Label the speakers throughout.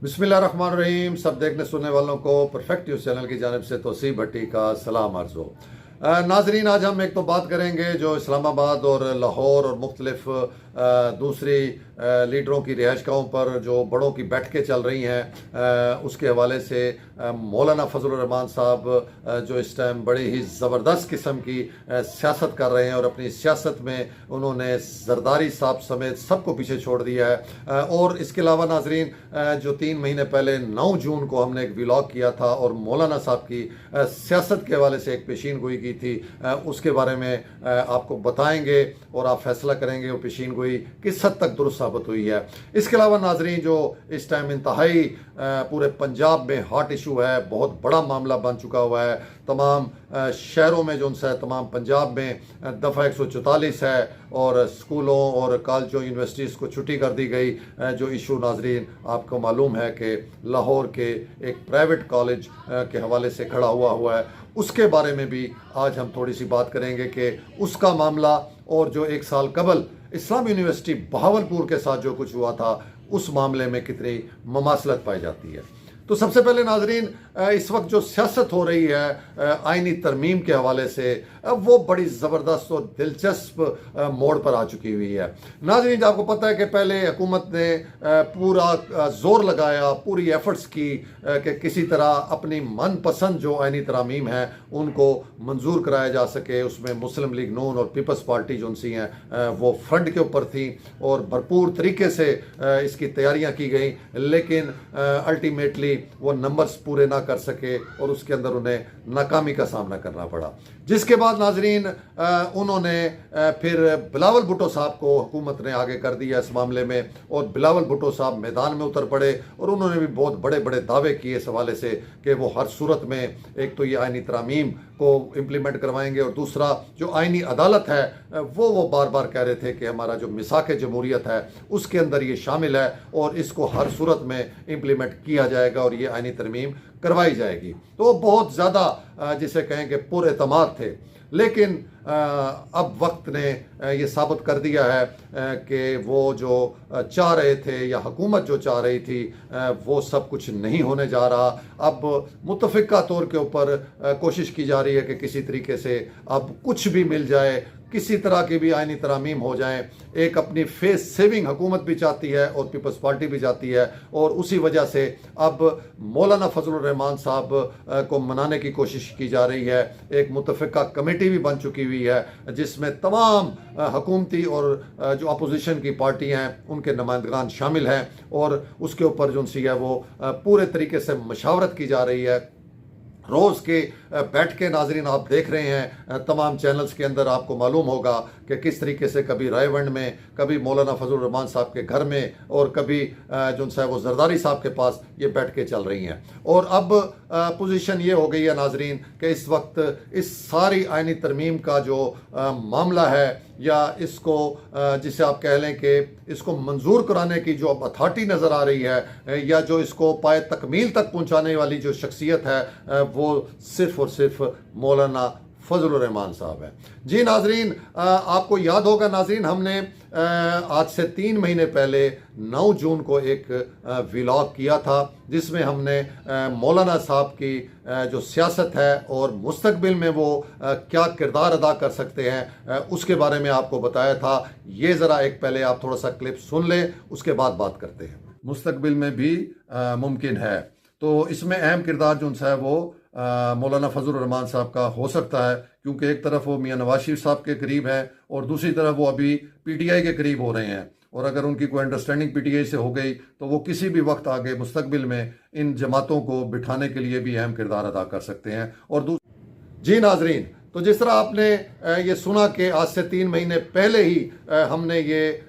Speaker 1: बिस्मिल्लाहिर्रहमानिर्रहीम। सब देखने सुनने वालों को परफेक्ट न्यूज़ चैनल की जानिब से तौसीफ भट्टी का सलाम अर्ज़ हो। नाजरीन, आज हम एक तो बात करेंगे जो इस्लामाबाद और लाहौर और मुख्तलिफ दूसरी लीडरों की रिहाइशगाहों पर जो बड़ों की बैठकें चल रही हैं उसके हवाले से मौलाना फजलुर रहमान साहब जो इस टाइम बड़ी ही ज़बरदस्त किस्म की सियासत कर रहे हैं और अपनी सियासत में उन्होंने जरदारी साहब समेत सबको पीछे छोड़ दिया है। और इसके अलावा नाजरीन, जो 3 महीने पहले 9 जून को हमने एक व्लॉग किया था और मौलाना साहब की सियासत के हवाले से एक पेशीन गोई की थी, उसके बारे में आपको बताएंगे और आप फैसला करेंगे वो पेशीन गोई किस हद तक दुरुस्त साबित हुई है। इसके अलावा नाजरीन, जो इस टाइम इंतहाई पूरे पंजाब में हॉट इशू है, बहुत बड़ा मामला बन चुका हुआ है। तमाम शहरों में जो उनसे है, तमाम पंजाब में दफ़ा 144 है और स्कूलों और कॉलेजों यूनिवर्सिटीज़ को छुट्टी कर दी गई। जो इशू नाजरीन आपको मालूम है कि लाहौर के एक प्राइवेट कॉलेज के हवाले से खड़ा हुआ है, उसके बारे में भी आज हम थोड़ी सी बात करेंगे कि उसका मामला और जो 1 साल कबल इस्लाम यूनिवर्सिटी बहावलपुर के साथ जो कुछ हुआ था उस मामले में कितनी ममासलत पाई जाती है। तो सबसे पहले नाजरीन, इस वक्त जो सियासत हो रही है आइनी तरमीम के हवाले से, वो बड़ी ज़बरदस्त और दिलचस्प मोड़ पर आ चुकी हुई है। नाजरीन, आपको पता है कि पहले हुकूमत ने पूरा जोर लगाया, पूरी एफर्ट्स की कि किसी तरह अपनी मनपसंद जो आइनी तरमीम है उनको मंजूर कराया जा सके। उसमें मुस्लिम लीग नून और पीपल्स पार्टी जो उनसी हैं वो फ्रंट के ऊपर थी और भरपूर तरीके से इसकी तैयारियां की गई, लेकिन अल्टीमेटली वो नंबर्स पूरे ना कर सके और उसके अंदर उन्हें नाकामी का सामना करना पड़ा। जिसके बाद नाजरीन उन्होंने फिर बिलावल भुट्टो साहब को हुकूमत ने आगे कर दिया इस मामले में और बिलावल भुट्टो साहब मैदान में उतर पड़े और उन्होंने भी बहुत बड़े बड़े दावे किए इस हवाले से कि वो हर सूरत में एक तो ये आइनी तरामीम को इम्प्लीमेंट करवाएंगे और दूसरा जो आइनी अदालत है वो बार बार कह रहे थे कि हमारा जो मिसाक जमहूरियत है उसके अंदर ये शामिल है और इसको हर सूरत में इम्प्लीमेंट किया जाएगा और ये आइनी तरमीम करवाई जाएगी। तो बहुत ज़्यादा जिसे कहें कि पुरएतमाद थे, लेकिन अब वक्त ने ये साबित कर दिया है कि वो जो चाह रहे थे या हुकूमत जो चाह रही थी वो सब कुछ नहीं होने जा रहा। अब मुतफ़िका तौर के ऊपर कोशिश की जा रही है कि किसी तरीके से अब कुछ भी मिल जाए, किसी तरह की भी आइनी तरामीम हो जाएं। एक अपनी फेस सेविंग हुकूमत भी चाहती है और पीपल्स पार्टी भी चाहती है और उसी वजह से अब मौलाना फजलुर रहमान साहब को मनाने की कोशिश की जा रही है। एक मुतफ़िका कमेटी भी बन चुकी हुई है जिसमें तमाम हुकूमती और जो अपोजिशन की पार्टी हैं उनके नुमाइंदगान शामिल हैं और उसके ऊपर जो सी है वो पूरे तरीके से मशावरत की जा रही है। रोज़ के बैठ के नाजरीन आप देख रहे हैं तमाम चैनल्स के अंदर, आपको मालूम होगा कि किस तरीके से कभी रायवंड में, कभी मौलाना फजलुर रहमान साहब के घर में और कभी जो है वो जरदारी साहब के पास ये बैठ के चल रही हैं। और अब पोजीशन ये हो गई है नाजरीन कि इस वक्त इस सारी आइनी तरमीम का जो मामला है या इसको जिसे आप कह लें कि इसको मंजूर कराने की जो अब अथॉरिटी नज़र आ रही है या जो इसको पाए तकमील तक पहुंचाने वाली जो शख्सियत है वो सिर्फ़ और सिर्फ मौलाना फजलुर रहमान साहब है। जी नाजरीन, आपको याद होगा नाजरीन, हमने आज से 3 महीने पहले 9 जून को एक व्लॉग किया था जिसमें हमने मौलाना साहब की जो सियासत है और मुस्तकबिल में वो क्या किरदार अदा कर सकते हैं उसके बारे में आपको बताया था। ये ज़रा एक पहले आप थोड़ा सा क्लिप सुन लें, उसके बाद बात करते हैं। मुस्तकबिल में भी मुमकिन है, तो इसमें अहम किरदार जो है वो मौलाना फजलुर रहमान साहब का हो सकता है, क्योंकि एक तरफ वो मियां नवाज शरीफ साहब के करीब हैं और दूसरी तरफ वो अभी पीटीआई के करीब हो रहे हैं और अगर उनकी कोई अंडरस्टैंडिंग पीटीआई से हो गई तो वो किसी भी वक्त आगे मुस्तकबिल में इन जमातों को बिठाने के लिए भी अहम किरदार अदा कर सकते हैं। और जी नाजरीन, तो जिस तरह आपने ये सुना कि आज से 3 महीने पहले ही हमने ये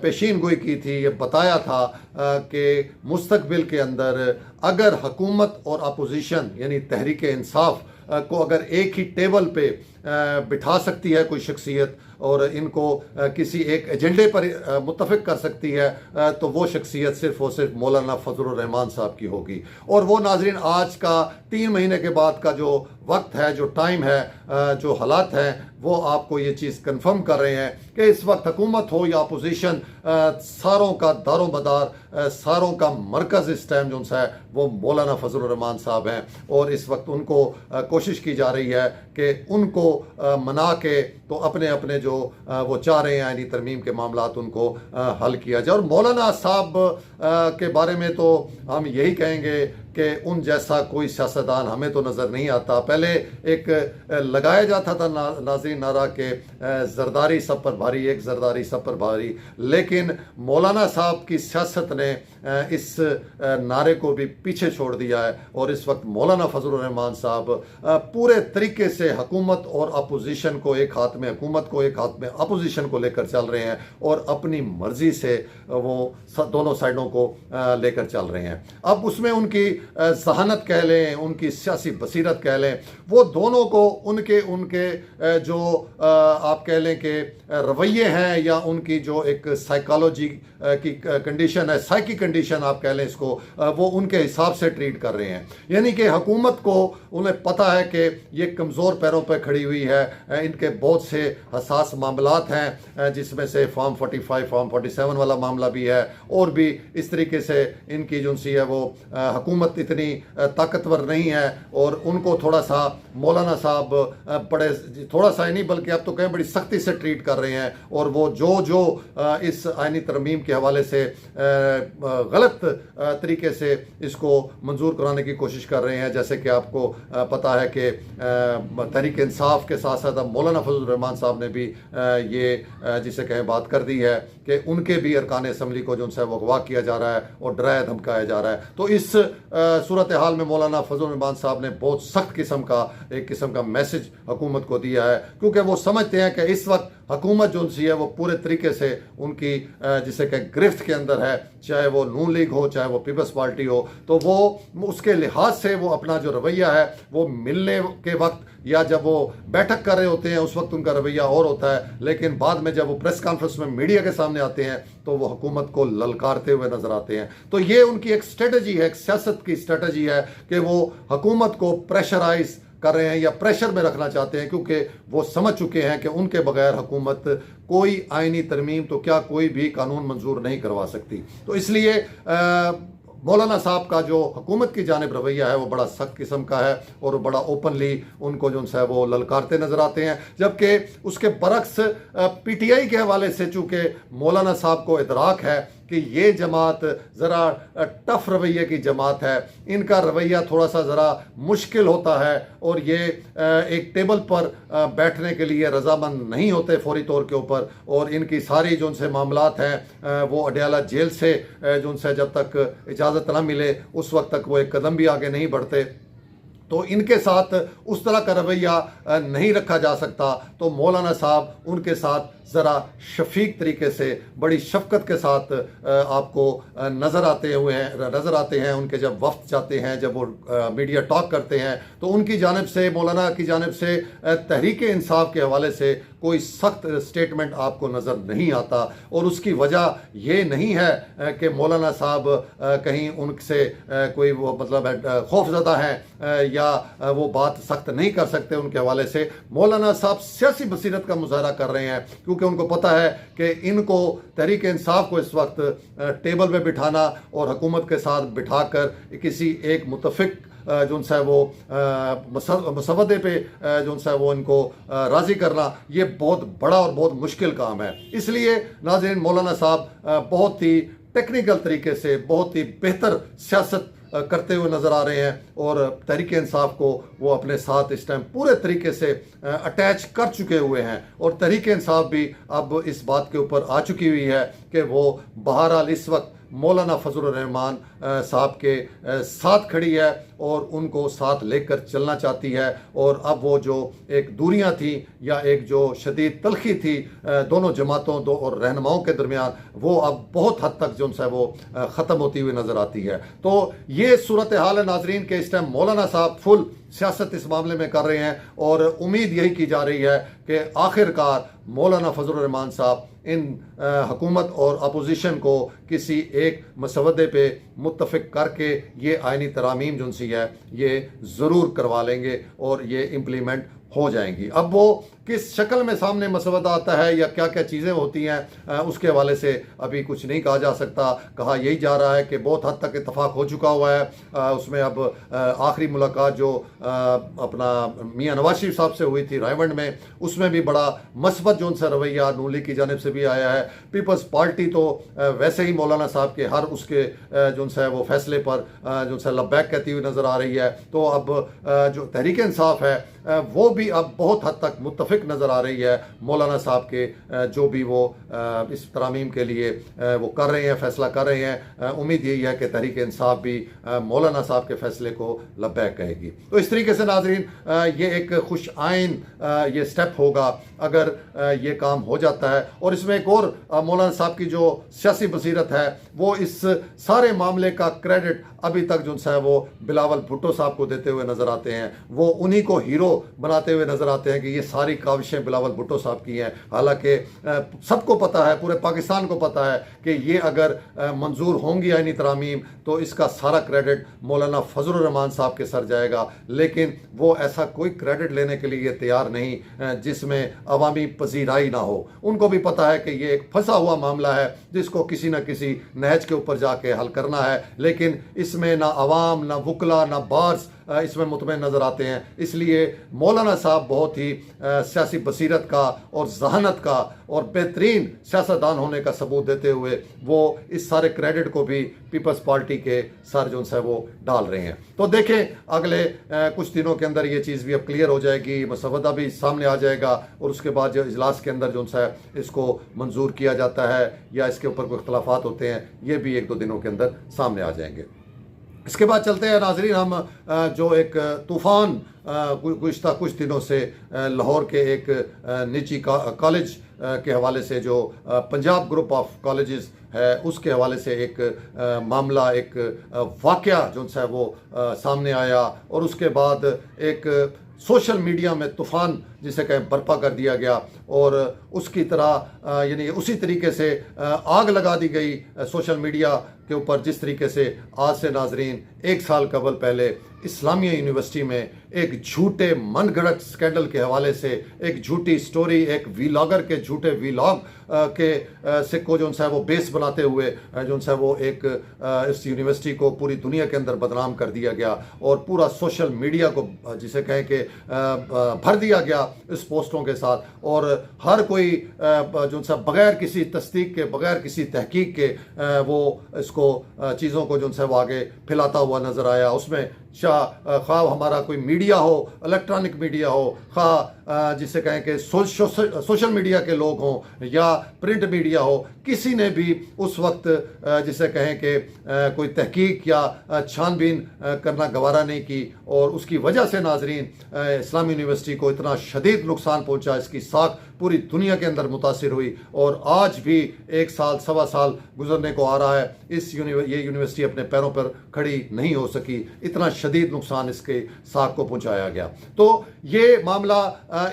Speaker 1: पेशीन गोई की थी, ये बताया था कि मुस्तकबिल के अंदर अगर हुकूमत और अपोजिशन यानी तहरीक इंसाफ को अगर एक ही टेबल पे बिठा सकती है कोई शख्सियत और इनको किसी एक एजेंडे पर मुत्तफिक कर सकती है, तो वो शख्सियत सिर्फ और सिर्फ मौलाना फजलुर रहमान साहब की होगी। और वो नाजरीन आज का 3 महीने के बाद का जो वक्त है, जो टाइम है, जो हालात हैं, वो आपको ये चीज़ कंफर्म कर रहे हैं कि इस वक्त हुकूमत हो या अपोजिशन, सारों का दारो मदार, सारों का मरकज़ इस टाइम जो है वो मौलाना फजलुर रहमान साहब हैं। और इस वक्त उनको कोशिश की जा रही है कि उनको मना के तो अपने अपने जो वो चाह रहे हैं आईनी तरमीम के मामलात उनको हल किया जाए। और मौलाना साहब के बारे में तो हम यही कहेंगे कि उन जैसा कोई सियासतदान हमें तो नज़र नहीं आता। पहले एक लगाया जाता था नाज़रीन नारा के जरदारी सब पर भारी, एक जरदारी सब पर भारी, लेकिन मौलाना साहब की सियासत ने इस नारे को भी पीछे छोड़ दिया है। और इस वक्त मौलाना फजलुर रहमान साहब पूरे तरीके से हुकूमत और अपोजिशन को एक हाथ में, हुकूमत को एक हाथ में, अपोजिशन को लेकर चल रहे हैं और अपनी मर्जी से वो दोनों साइडों को लेकर चल रहे हैं। अब उसमें उनकी जहानत कह लें, उनकी सियासी बसीरत कह लें, वो दोनों को उनके जो आप कह लें कि रवैये हैं या उनकी जो एक साइकोलॉजी की कंडीशन है, साइकी कंडीशन आप कह लें इसको, वो उनके हिसाब से ट्रीट कर रहे हैं। यानी कि हुकूमत को उन्हें पता है कि ये कमज़ोर पैरों पर खड़ी हुई है, इनके बहुत से हसास मामलात हैं, जिसमें से फॉर्म 45, फॉर्म 47 वाला मामला भी है, और भी इस तरीके से इनकी जो सी है वो हुकूमत इतनी ताकतवर नहीं है। और उनको थोड़ा सा मौलाना साहब बड़े, थोड़ा सा ही नहीं बल्कि अब तो कहें बड़ी सख्ती से ट्रीट कर रहे हैं। और वो जो इस आईनी तरमीम के हवाले से गलत तरीके से इसको मंजूर कराने की कोशिश कर रहे हैं, जैसे कि आपको पता है कि तहरीक इंसाफ के साथ साथ अब मौलाना फजलुर रहमान साहब ने भी ये जिसे कहें बात कर दी है कि उनके भी अरकान असम्बली को जो उनसे वो अगवा किया जा रहा है और डराया धमकाया जा रहा है। तो इस सूरत हाल में मौलाना फजलुर रहमान साहब ने बहुत सख्त किस्म का मैसेज हुकूमत को दिया है, क्योंकि वो समझते हैं कि इस वक्त हुकूमत जो सी है वो पूरे तरीके से उनकी जिसे कि गिरफ्त के अंदर है, चाहे वो नून लीग हो, चाहे वो पीपल्स पार्टी हो। तो वो उसके लिहाज से वो अपना जो रवैया है वो मिलने के वक्त या जब वो बैठक कर रहे होते हैं उस वक्त उनका रवैया और होता है, लेकिन बाद में जब वो प्रेस कॉन्फ्रेंस में मीडिया के सामने आते हैं तो वो हुकूमत को ललकारते हुए नजर आते हैं। तो ये उनकी एक स्ट्रेटजी है, एक सियासत की स्ट्रेटजी है कि वो हुकूमत को प्रेशराइज कर रहे हैं या प्रेशर में रखना चाहते हैं, क्योंकि वो समझ चुके हैं कि उनके बगैर हुकूमत कोई आईनी तरमीम तो क्या कोई भी कानून मंजूर नहीं करवा सकती। तो इसलिए मौलाना साहब का जो हुकूमत की जानिब रवैया है वो बड़ा सख्त किस्म का है और बड़ा ओपनली उनको जो है वो ललकारते नजर आते हैं। जबकि उसके बरक्स पीटीआई के हवाले से चूँकि मौलाना साहब को इदराक है कि ये जमात ज़रा टफ रवैये की जमात है, इनका रवैया थोड़ा सा ज़रा मुश्किल होता है और ये एक टेबल पर बैठने के लिए रजामंद नहीं होते फौरी तौर के ऊपर। और इनकी सारी जो उनसे मामलात हैं वो अडयाला जेल से जो उनसे जब तक इजाज़त ना मिले उस वक्त तक वो एक कदम भी आगे नहीं बढ़ते। तो इनके साथ उस तरह का रवैया नहीं रखा जा सकता। तो मौलाना साहब उनके साथ ज़रा शफीक तरीके से, बड़ी शफकत के साथ आपको नज़र आते हैं। उनके जब वफ्द जाते हैं, जब वो मीडिया टॉक करते हैं, तो उनकी जानिब से, मौलाना की जानिब से तहरीक इंसाफ के हवाले से कोई सख्त स्टेटमेंट आपको नज़र नहीं आता। और उसकी वजह ये नहीं है कि मौलाना साहब कहीं उनसे कोई वो मतलब खौफज़दा हैं या वो बात सख्त नहीं कर सकते उनके हवाले से। मौलाना साहब सियासी बसीरत का मुजाहरा कर रहे हैं, क्योंकि उनको पता है कि इनको तहरीक इंसाफ को इस वक्त टेबल पे बिठाना और हुकूमत के साथ बिठाकर किसी एक मुतफिक जो उनसे वो मसवदे पे जो उनसे वो इनको राज़ी करना, ये बहुत बड़ा और बहुत मुश्किल काम है। इसलिए नाज़रीन, मौलाना साहब बहुत ही टेक्निकल तरीके से बहुत ही बेहतर सियासत करते हुए नज़र आ रहे हैं और तहरीक इंसाफ को वो अपने साथ इस टाइम पूरे तरीके से अटैच कर चुके हुए हैं। और तहरीक इंसाफ भी अब इस बात के ऊपर आ चुकी हुई है कि वो बहरहाल इस वक्त मौलाना फजलुर रहमान साहब के साथ खड़ी है और उनको साथ लेकर चलना चाहती है। और अब वो जो एक दूरियां थी या एक जो शदीद तलखी थी दोनों जमातों और रहनुमाओं के दरमियान, वो अब बहुत हद तक जो उनसे वो ख़त्म होती हुई नज़र आती है। तो ये सूरत हाल है नाजरीन के इस टाइम मौलाना साहब फुल सियासत इस मामले में कर रहे हैं और उम्मीद यही की जा रही है कि आखिरकार मौलाना फजल रहमान साहब इन हुकूमत और अपोजिशन को किसी एक मसवदे पे मुत्तफिक करके ये आइनी तरामीम जो सी है ये ज़रूर करवा लेंगे और ये इम्प्लीमेंट हो जाएंगी। अब वो किस शक्ल में सामने मसवदा आता है या क्या क्या चीज़ें होती हैं उसके हवाले से अभी कुछ नहीं कहा जा सकता। कहा यही जा रहा है कि बहुत हद तक इतफाक़ हो चुका हुआ है। उसमें अब आखिरी मुलाकात जो अपना मियां नवाज शरीफ साहब से हुई थी रायवंड में, उसमें भी बड़ा मस्बत जो सा रवैया नून लीग की जानिब से भी आया है। पीपल्स पार्टी तो वैसे ही मौलाना साहब के हर उसके जो सा वो फैसले पर जो सा लब्बैक कहती हुई नज़र आ रही है। तो अब जो तहरीक इंसाफ है वो भी अब बहुत हद तक मुत्तफिक नज़र आ रही है मौलाना साहब के जो भी वो इस तरामीम के लिए वो कर रहे हैं, फैसला कर रहे हैं। उम्मीद यही है कि तहरीक इंसाफ भी मौलाना साहब के फैसले को लब्बैक कहेगी। तो इस तरीके से नाजरीन ये एक खुश आइन ये स्टेप होगा अगर ये काम हो जाता है। और इसमें एक और मौलाना साहब की जो सियासी बसीरत है वो इस सारे मामले का क्रेडिट अभी तक जो है वो बिलावल भुट्टो साहब को देते हुए नजर आते हैं। वो उन्हीं को हीरो बनाते हुए नजर आते हैं कि ये सारी काविशें बिलावल भुट्टो साहब की हैं। हालांकि सबको पता है, पूरे पाकिस्तान को पता है कि ये अगर मंजूर होंगी आइनी तरामीम तो इसका सारा क्रेडिट मौलाना फजल रहमान साहब के सर जाएगा। लेकिन वो ऐसा कोई क्रेडिट लेने के लिए तैयार नहीं जिसमें अवामी पजीराई ना हो। उनको भी पता है कि ये एक फंसा हुआ मामला है जिसको किसी न किसी नहज के ऊपर जाके हल करना है। लेकिन इसमें ना अवाम, ना वकला, ना बार्स इसमें मुतमईन नज़र आते हैं। इसलिए मौलाना साहब बहुत ही सियासी बसीरत का और जहानत का और बेहतरीन सियासतदान होने का सबूत देते हुए वो इस सारे क्रेडिट को भी पीपल्स पार्टी के सर जो है वो डाल रहे हैं। तो देखें अगले कुछ दिनों के अंदर ये चीज़ भी अब क्लियर हो जाएगी, मसवदा भी सामने आ जाएगा और उसके बाद जो इजलास के अंदर जो है इसको मंजूर किया जाता है या इसके ऊपर कोई इख्तलाफात होते हैं ये भी एक दो दिनों के अंदर सामने आ जाएंगे। इसके बाद चलते हैं नाजरीन हम जो एक तूफ़ान गुज़श्ता कुछ दिनों से लाहौर के एक निजी कॉलेज के हवाले से जो पंजाब ग्रुप ऑफ कॉलेजेस है उसके हवाले से एक मामला, एक वाक़या जो है वो सामने आया और उसके बाद एक सोशल मीडिया में तूफ़ान जिसे कहें बर्पा कर दिया गया और उसकी तरह यानी उसी तरीके से आग लगा दी गई सोशल मीडिया के ऊपर जिस तरीके से आज से नाजरीन 1 साल कबल पहले इस्लामिया यूनिवर्सिटी में एक झूठे मनगढ़ंत स्कैंडल के हवाले से एक झूठी स्टोरी, एक वीलॉगर के झूठे वीलॉग के से को जो है वो बेस बनाते हुए जो है वो एक इस यूनिवर्सिटी को पूरी दुनिया के अंदर बदनाम कर दिया गया और पूरा सोशल मीडिया को जिसे कहें कि भर दिया गया इस पोस्टों के साथ। और हर कोई जो है बगैर किसी तस्दीक के, बगैर किसी तहकीक के वो इसको चीज़ों को जो है वो आगे फैलाता हुआ नज़र आया। उसमें खा हमारा कोई मीडिया हो, इलेक्ट्रॉनिक मीडिया हो, खा जिसे कहें कि सोशल मीडिया के लोग हों या प्रिंट मीडिया हो, किसी ने भी उस वक्त जिसे कहें कि कोई तहकीक या छानबीन करना गवारा नहीं की और उसकी वजह से नाजरीन इस्लामी यूनिवर्सिटी को इतना शदीद नुकसान पहुंचा, इसकी साख पूरी दुनिया के अंदर मुतासिर हुई और आज भी 1 साल सवा साल गुजरने को आ रहा है ये यूनिवर्सिटी अपने पैरों पर खड़ी नहीं हो सकी। इतना शदीद नुकसान इसके साख को पहुंचाया गया। तो ये मामला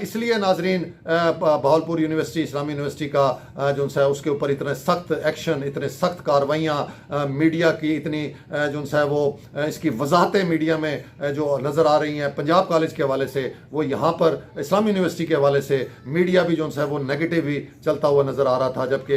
Speaker 1: इसलिए नाजरीन बहावलपुर यूनिवर्सिटी, इस्लामी यूनिवर्सिटी का जो है उसके ऊपर इतने सख्त एक्शन, इतने सख्त कार्रवाइयाँ मीडिया की इतनी जो है वो इसकी वजाहतें मीडिया में जो नज़र आ रही हैं पंजाब कॉलेज के हवाले से, वो यहाँ पर इस्लामी यूनिवर्सिटी के हवाले से मीडिया भी जो है वो नेगेटिव ही चलता हुआ नज़र आ रहा था। जबकि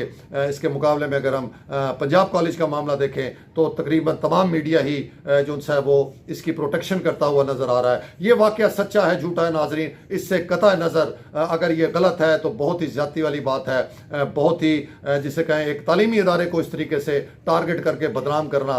Speaker 1: इसके मुकाबले में अगर हम पंजाब कॉलेज का मामला देखें तो तकरीबन तमाम मीडिया ही जो है वो इसकी प्रोटेक्शन करता हुआ नज़र आ रहा है। ये वाक़या सच्चा है झूठा है नाजरीन, इससे कतई नज़र अगर ये गलत है तो बहुत ही ज़्यादती वाली बात है। बहुत ही जिसे कहें एक तालीमी इदारे को इस तरीके से टारगेट करके बदनाम करना,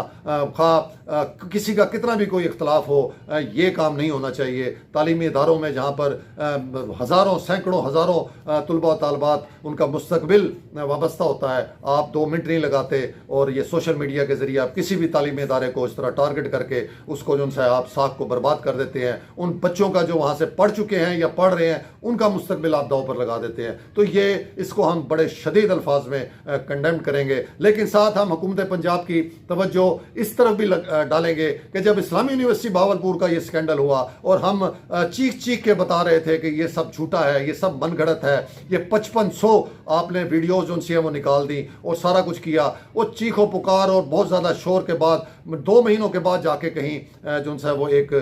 Speaker 1: किसी का कितना भी कोई इख्तलाफ हो, ये काम नहीं होना चाहिए। तालीमी इदारों में जहाँ पर हज़ारों सैकड़ों हज़ारों तुलबा तालबात उनका मुस्तकबिल वाबस्ता होता है, आप 2 मिनट नहीं लगाते और ये सोशल मीडिया के ज़रिए आप किसी भी तालीमी इदारे को इस तरह टारगेट करके उसको जो है आप साख को बर्बाद कर देते हैं। उन बच्चों का जो वहाँ से पढ़ चुके हैं या पढ़ रहे खड़े हैं उनका मुस्तकबिल आप दाव पर लगा देते हैं। तो ये इसको हम बड़े शदीद अल्फाज में कंडेम करेंगे। लेकिन साथ हम हुकूमत पंजाब की तवज्जो इस तरफ भी डालेंगे कि जब इस्लामी यूनिवर्सिटी भावलपुर का ये स्कैंडल हुआ और हम चीख चीख के बता रहे थे कि ये सब झूठा है, ये सब मनगढ़ंत है, ये 5500 आपने वीडियोज उनसे वो निकाल दी और सारा कुछ किया, वो चीखो पुकार और बहुत ज़्यादा शोर के बाद 2 महीनों के बाद जाके कहीं जो है वो एक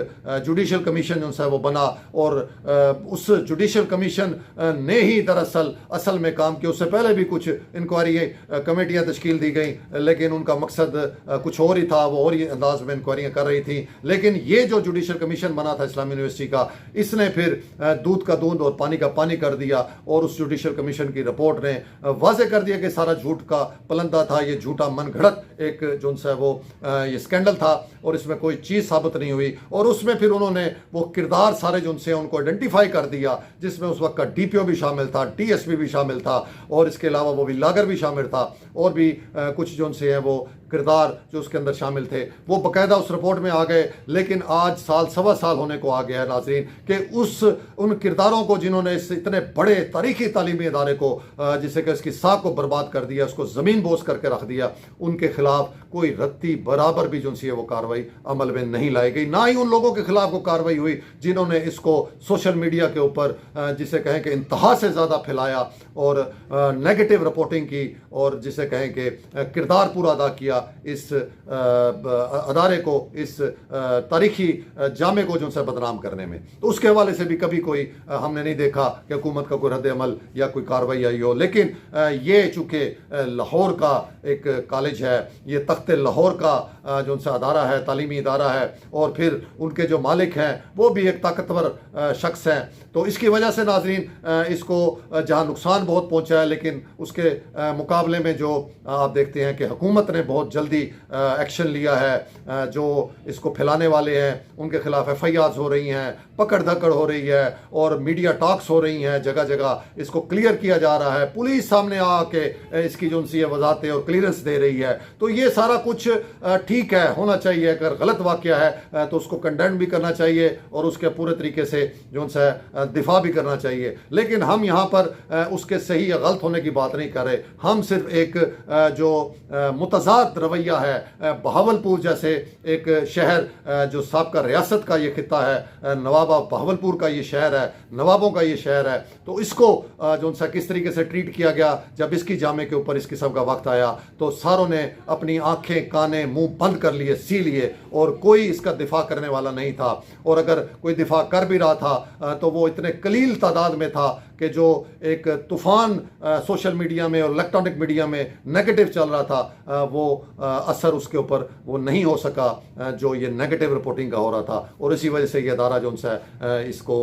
Speaker 1: जुडिशल कमीशन जो है वो बना और उस जुडिशल कमीशन ने ही दरअसल असल में काम किया। उससे पहले भी कुछ इंक्वायरी कमेटियां तश्कील दी गई, लेकिन उनका मकसद कुछ और ही था, वो और ही अंदाज में इंक्वायरियां कर रही थी। लेकिन ये जो जुडिशल कमीशन बना था इस्लामी यूनिवर्सिटी का, इसने फिर दूध का दूध और पानी का पानी कर दिया और उस जुडिशल कमीशन की रिपोर्ट ने वाजे कर दिया कि सारा झूठ का पलंदा था, ये झूठा मनगढ़ंत एक जो है वो ये स्कैंडल था और इसमें कोई चीज़ साबित नहीं हुई। और उसमें फिर उन्होंने वो किरदार सारे जो उनसे उनको आइडेंटिफाई कर दिया, जिसमें उस वक्त का डीपीओ भी शामिल था, डीएसपी भी शामिल था और इसके अलावा वो भी लागर भी शामिल था और भी कुछ जो उनसे हैं वो किरदार जो उसके अंदर शामिल थे, वो बाकायदा उस रिपोर्ट में आ गए। लेकिन आज साल सवा साल होने को आ गया है नाज़रीन कि उन किरदारों को जिन्होंने इस इतने बड़े तारीखी तालीमी इदारे को जिसे कि इसकी साख को बर्बाद कर दिया, उसको ज़मीन बोस करके रख दिया, उनके खिलाफ कोई रत्ती बराबर भी जो सी है वो कार्रवाई अमल में नहीं लाई गई। ना ही उन लोगों के खिलाफ को कार्रवाई हुई जिन्होंने इसको सोशल मीडिया के ऊपर जिसे कहें कि इंतहा से ज़्यादा फैलाया और नेगेटिव रिपोर्टिंग की और जिसे कहें कि किरदार पूरा अदा किया इस अदारे को, इस तारीखी जामे को जो है बदनाम करने में। तो उसके हवाले से भी कभी कोई हमने नहीं देखा कि हुकूमत का कोई रद्द अमल या कोई कार्रवाई आई हो। लेकिन ये चूँकि लाहौर का एक कॉलेज है, ये तख्त लाहौर का जो उनसे अदारा है, तालीमी इदारा है और फिर उनके जो मालिक हैं वो भी एक ताकतवर शख्स हैं, तो इसकी वजह से नाजरीन इसको जहाँ नुकसान बहुत पहुँचा है, लेकिन उसके मुकाबले में जो आप देखते हैं कि हुकूमत ने बहुत जल्दी एक्शन लिया है। जो इसको फैलाने वाले हैं उनके खिलाफ FIRs हो रही हैं, पकड़ धकड़ हो रही है और मीडिया टॉक्स हो रही हैं, जगह जगह इसको क्लियर किया जा रहा है, पुलिस सामने आके इसकी जो उनसी वजाहतें और क्लियरेंस दे रही है। तो ये सारा कुछ ठीक है, होना चाहिए। अगर गलत वाक़या है तो उसको कंडेम भी करना चाहिए और उसके पूरे तरीके से जो उनसे दिफा भी करना चाहिए। लेकिन हम यहाँ पर उसके सही या गलत होने की बात नहीं कर रहे, हम सिर्फ एक जो मुतज़ाद रवैया है, बहावलपुर जैसे एक शहर जो साबका रियासत का ये खिता है, नवाबा बहावलपुर का ये शहर है, नवाबों का ये शहर है, तो इसको जो उनसे किस तरीके से ट्रीट किया गया, जब इसकी जामे के ऊपर इस किस्म का वक्त आया तो सारों ने अपनी आंखें काने मुंह बंद कर लिए, सी लिए और कोई इसका दिफा करने वाला नहीं था। और अगर कोई दिफा कर भी रहा था तो वो इतने कलील तादाद में था कि जो एक तूफ़ान सोशल मीडिया में और इलेक्ट्रॉनिक मीडिया में नेगेटिव चल रहा था वो असर उसके ऊपर वो नहीं हो सका जो ये नेगेटिव रिपोर्टिंग का हो रहा था। और इसी वजह से ये अदारा जो उनसे इसको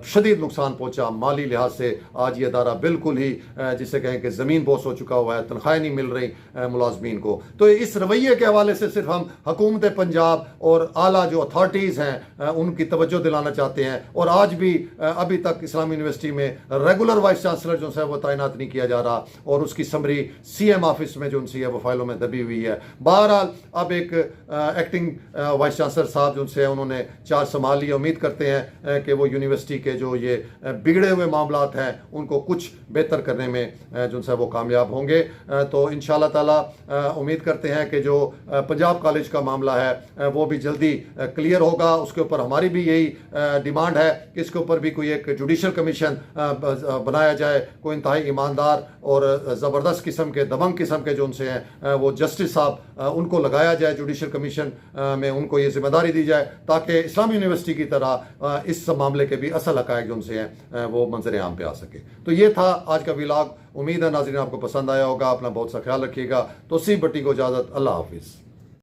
Speaker 1: शदीद नुकसान पहुंचा माली लिहाज से। आज ये अदारा बिल्कुल ही जिसे कहें कि ज़मीन बोस हो चुका हुआ है, तनख्वाहें नहीं मिल रही मुलाजमीन को। तो इस रवैये के हवाले से सिर्फ हम हुकूमत पंजाब और आला जो अथॉरिटीज़ हैं उनकी तवज्जो दिलाना चाहते हैं। और आज भी अभी तक इस्लामी यूनिवर्सिटी में रेगुलर वाइस चांसलर जो है वो तैनात नहीं किया जा रहा और उसकी समरी CM ऑफिस में जो उनसी है वो फाइलों में दबी हुई है। बहरहाल अब एक एक्टिंग वाइस चांसलर साहब जो है उन्होंने चार्ज संभाल लिया। उम्मीद करते हैं कि वो यूनिवर्सिटी के जो ये बिगड़े हुए मामलात हैं उनको कुछ बेहतर करने में जो है वो कामयाब होंगे। तो इंशाअल्लाह ताला उम्मीद करते हैं कि जो पंजाब कॉलेज का मामला है वो भी जल्दी क्लियर होगा। उसके ऊपर हमारी भी यही डिमांड है कि इसके ऊपर भी कोई एक जुडिशल कमीशन बनाया जाए, कोई इंतहाई ईमानदार और ज़बरदस्त किस्म के दबंग किस्म के जो उनसे हैं वो जस्टिस साहब उनको लगाया जाए जुडिशल कमीशन में, उनको ये जिम्मेदारी दी जाए ताकि इस्लामी यूनिवर्सिटी की तरह इस मामले के भी असल हक़ाइक़ जो उनसे हैं वो मंजर आम पे आ सके। तो ये था आज का व्लॉग। उम्मीद है नाज़रीन आपको पसंद आया होगा। अपना बहुत सा ख्याल रखिएगा। तो सी भट्टी को इजाज़त, अल्लाह हाफिज़।